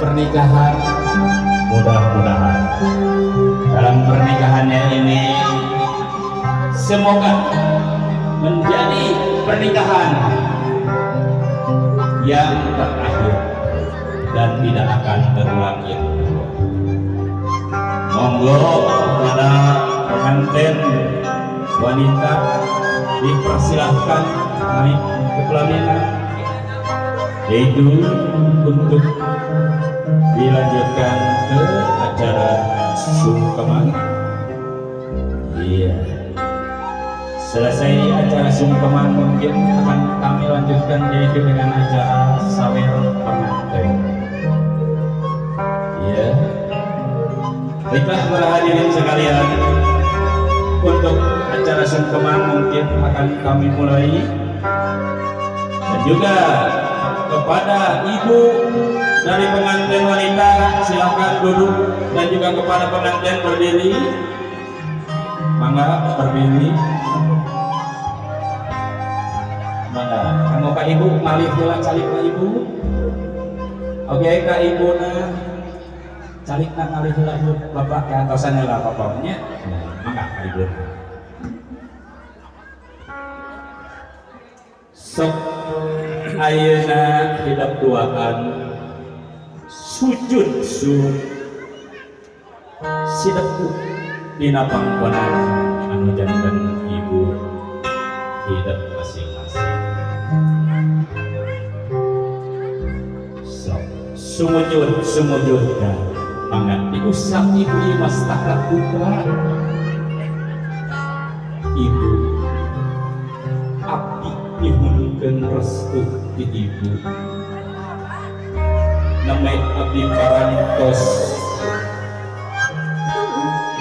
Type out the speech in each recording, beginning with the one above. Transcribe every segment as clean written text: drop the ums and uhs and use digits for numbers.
pernikahan. Mudah-mudahan dalam pernikahannya ini semoga menjadi pernikahan yang terakhir dan tidak akan terulang yang kedua. Monggo kepada pengantin wanita dipersilahkan naik ke pelaminan, yaitu untuk dilanjutkan ke acara sungkeman. Iya, selesai acara sungkeman mungkin akan kami lanjutkan yaitu dengan acara sawer pengantin. Iya, baiklah para hadirin sekalian, untuk acara sungkeman mungkin akan kami mulai, dan juga kepada ibu dari pengantin wanita silakan duduk, dan juga kepada pengantin berdiri, mangga berdiri. Mangga kanggo ka ibu malih heula calik ka ibu. Oke, ka ibuna calik na malih heula ibu bapak ka antosan heula bapaknya. Mangga ka ibu. Sok ayeuna hidup duaan sujud sideku dina pangkonan anu janten ibu hidup masing-masing. Sok sumujudkan mangga diusap ibu imas takat putra. Ibu abdi dihunkeun restu di ibu, namai abdi parantos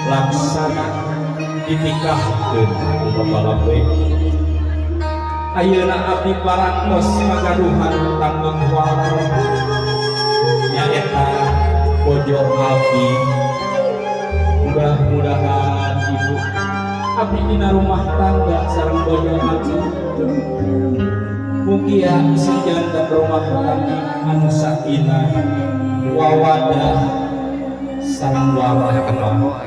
laksana dinikahkeun ku balawe. Ayeuna abdi parantos magaduhan tanggung wal nyaeta bojo abdi. Mudah-mudahan ibu abdi dina rumah tangga sareng bojo abdi mugia isi jantan rumah tangga anu sakinah wawadah sareng warahmah.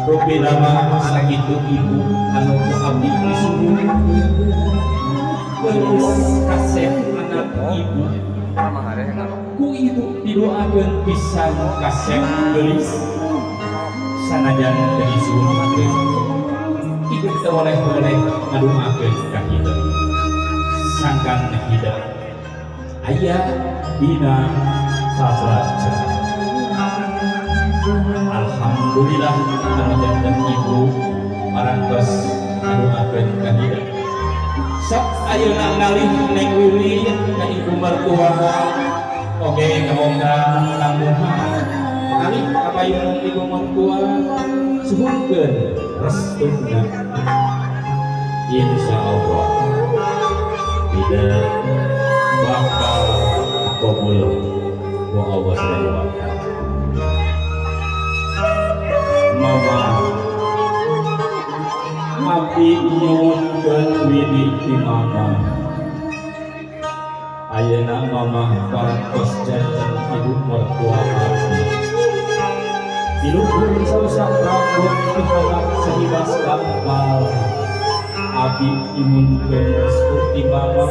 Rupi nama sakitu ibu anu ku abdi disuruh geus kasep anak ibu ku ibu didoakeun pisan kasep geulis sanajan teu disuruhkeun. Ibu teu boleh ngadumakeun ka hideung sangkan hidup ayah dina kabaca. Alhamdulillah anu janten ibu parantos ngadumakeun ka hideung. Sok ayeuna ngalih neng Wiwi ka ibu mertua oge kaboga tanggungan ngalih ka payung ibu mertua suhunkeun restuna. Insyaallah tidak bakal kabul wa Allah subhanahu wa ta'ala. Mama abdi nyuwunkeun widi ti mama. Ayeuna mama parantos janten ibu mertua abdi. Diluhur sausak rambut diholak sehibas kampal. Abi nyuwunkeun restu ti mama,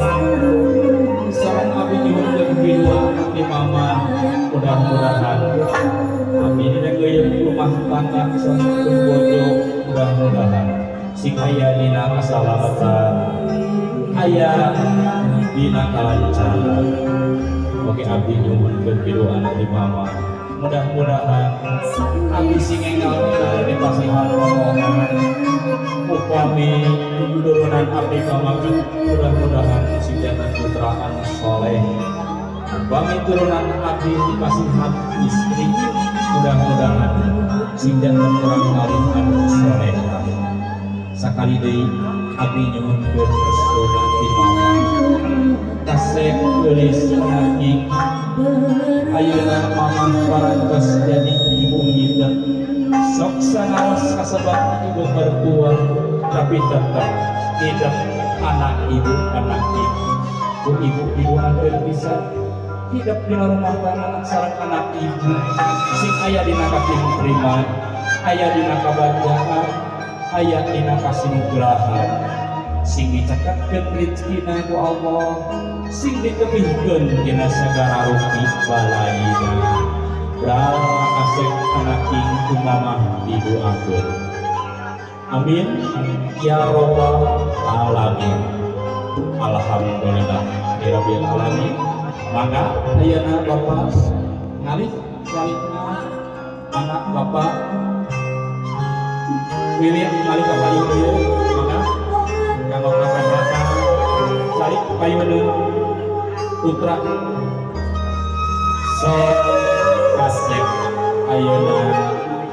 sareng abi nyuwunkeun bidua ti mama. Mudah-mudahan abi dinegeuyeun rumah tangga sareng bojo, mudah-mudahan sing aya dina kasalamatan, aya dina kalancaran. Oke, abi nyuwunkeun bidua ti mama. Mudah-mudahan abi sing enggal dipasihan rombongan upami turunan abdi pamageun. Mudah-mudahan si jantan putra anu soleh upami turunan abdi dipasihan istri. Mudah-mudahan si jantan urang alim anu soleh. Sakali deui abdi nyuwunkeun restuna ti mama tasek geulis naging. Ayeuna mama parantos jadi ibu hidup. Sok sanaos kasebat ibu mertua, tapi tetap hidup anak ibu. Ku ibu didoakeun pisan hidup di rumah tangga sareng anak ibu sing aya dina katimtriman, aya dina kabajaan, aya dina kasinugrahan, sing dicaketkeun rezekina ku Allah, sing ditebihkeun dina sagala rupi balaina. Bral kasih anak ing mamah didoakeun. Amin ya rabbal alamin. Alhamdulillah rabbil alamin. Mangga ayeuna Bapak ngalih salibna anak Bapak William ngalih ka payun mangga kanggo kakak salib payun putra so kasih ayeuna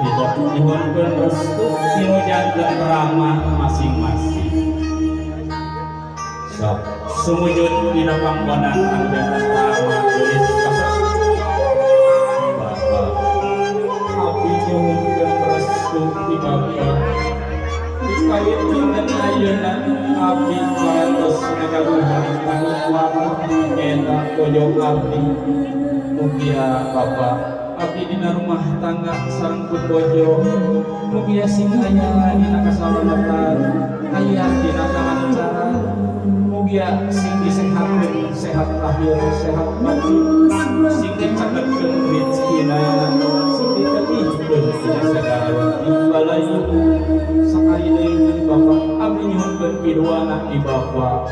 hidup nyuhunkeun restu dinu janten rahmat masing-masing. Sok sumujud dina panggonan anu janten rahmat geus kasih Bapak abdi nyuhunkeun restu ti Bapak dikawit dinten ayeuna abdi parantos ngagaluhan panguwara eta pojok abdi. Mugia Bapak abdi dina rumah tangga sareng bojo, mugia sing aya dina kasalamatan, aya dina kalancaran, mugia sing disehatkeun sehat lahir sehat batin, sing dicagetkeun rezekina, sing ditebihkeun dina sagala balayu. Sakali deui Bapak abdi nyuhunkeun pidoana ti Bapak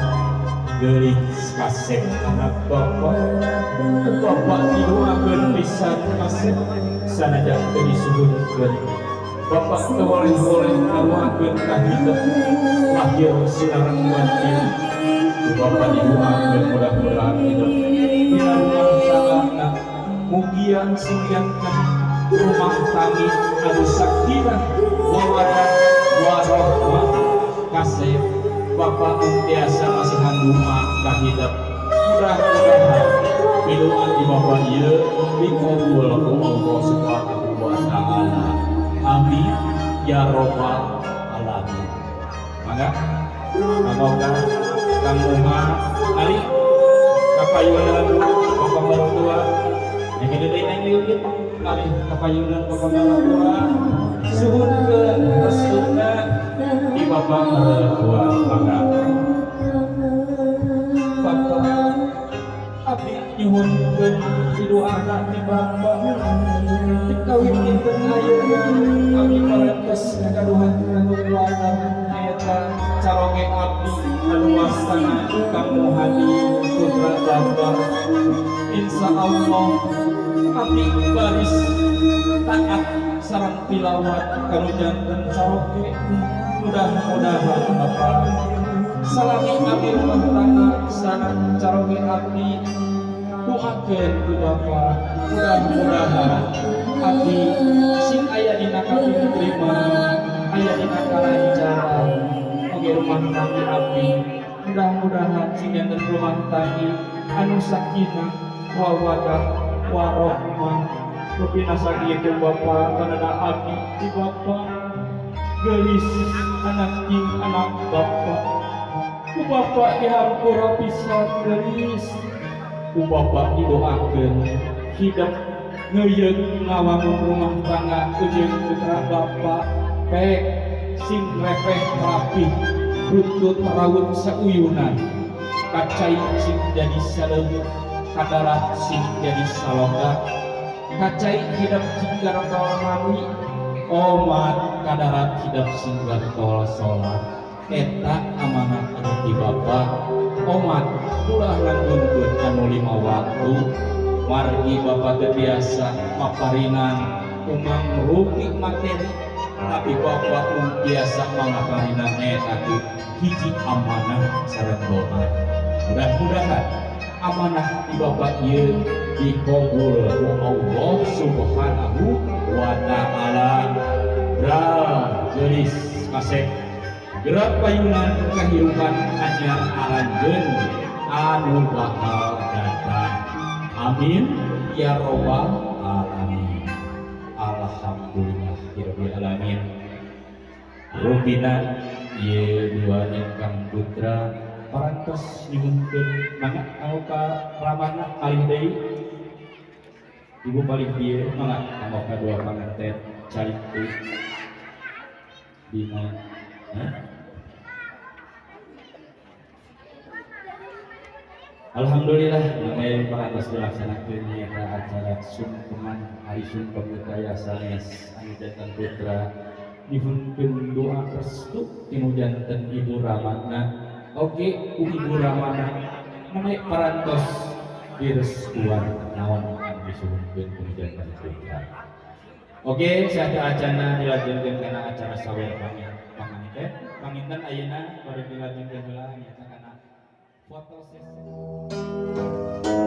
geulis kasep anak Bapak didoakeun pisan kasep sanajan teu disuhunkeun Bapak teu boleh ngadoakeun ka hidup lahir sinareng batin Bapak didoakeun mudah-mudahan hidup dina rumah tangga mugia singyankeun rumah tangga anu sakinah mawaddah warahmah kasep Bapak biasa masih handuma kahidap mudah-mudahan pidoa di Bapak ieu dikabul ku Allah Subhanahu wa taala. Amin ya rabbal alamin. Mangga mangga Kang Umar ari kapayunan Bapak mertua yang gede nang liut ari kapayunan Bapak mertua suhunkeun restuna di Bapak mertua. Mangga Bapak abdi nyuhunkeun pidoana ti Bapak dikawin dinten ayeuna abdi parantos ngagaduhan kaluwarga eta caroge abdi anu wastana Kang Muhadi putra Bapak. Insyaallah abdi baris taat sareng tilawat kanu janten caroge. Mudah-mudahan Bapak salami abdi rumah tangga sareng caroge abdi doakeun ku Bapak mudah-mudahan abdi sing aya dina katimtriman aya dina kalancaran oge rumah tangga abdi mudah-mudahan sing janten rumah tangga anu sakinah mawaddah warahmah rupina sakitu Bapak kanana abdi di Bapak gelis anak king anak Bapak ku Bapak dihampura pisan gelis ku Bapak didoakeun hidup ngeuyeung ngawangun rumah tangga jeung putra Bapak pek sing repeh rapih runtut raut sauyunan kacai sing jadi saleueur kadarat sing jadi salonggar kacai hidup jinggar tol mami omat kadarat hidup singgar tol sholat eta amanat anu ti Bapak omat ulah langgengkeun anu 5 waktu margi Bapak teu biasa maparinan umang rupi materi tapi Bapak biasa maparinan eta teh hiji amanah sareng doa. Mudah-mudahan amanah di Bapak ieu dikabul ku Allah Subhanahu wa taala. Geus kasep gerak payunan kehidupan anyar aranjeun anu bakal datang. Amin ya rabbal alamin. Alhamdulillahirabbil alamin. Rubina ieu dua ingkang putra parantos nyuhunkeun mangga kanggo ka ramana kalih deui ibu balik dieu mangga kanggo kadua panganten calik deui dina Alhamdulillah namanya parantos dilaksanakeun nyaeta acara sungkeman hari sungkem budaya sanes anu janten putra dihunkeun doa restu tinu janten ibu ramana oge ku ibu ramana namanya parantos direstuan naon anu disuhunkeun ku janten putra oge saata acana dilanjutkeun kana acara sawer panganten panginten ayeuna bari dilanjutkeun heula nyaeta kana foto sesi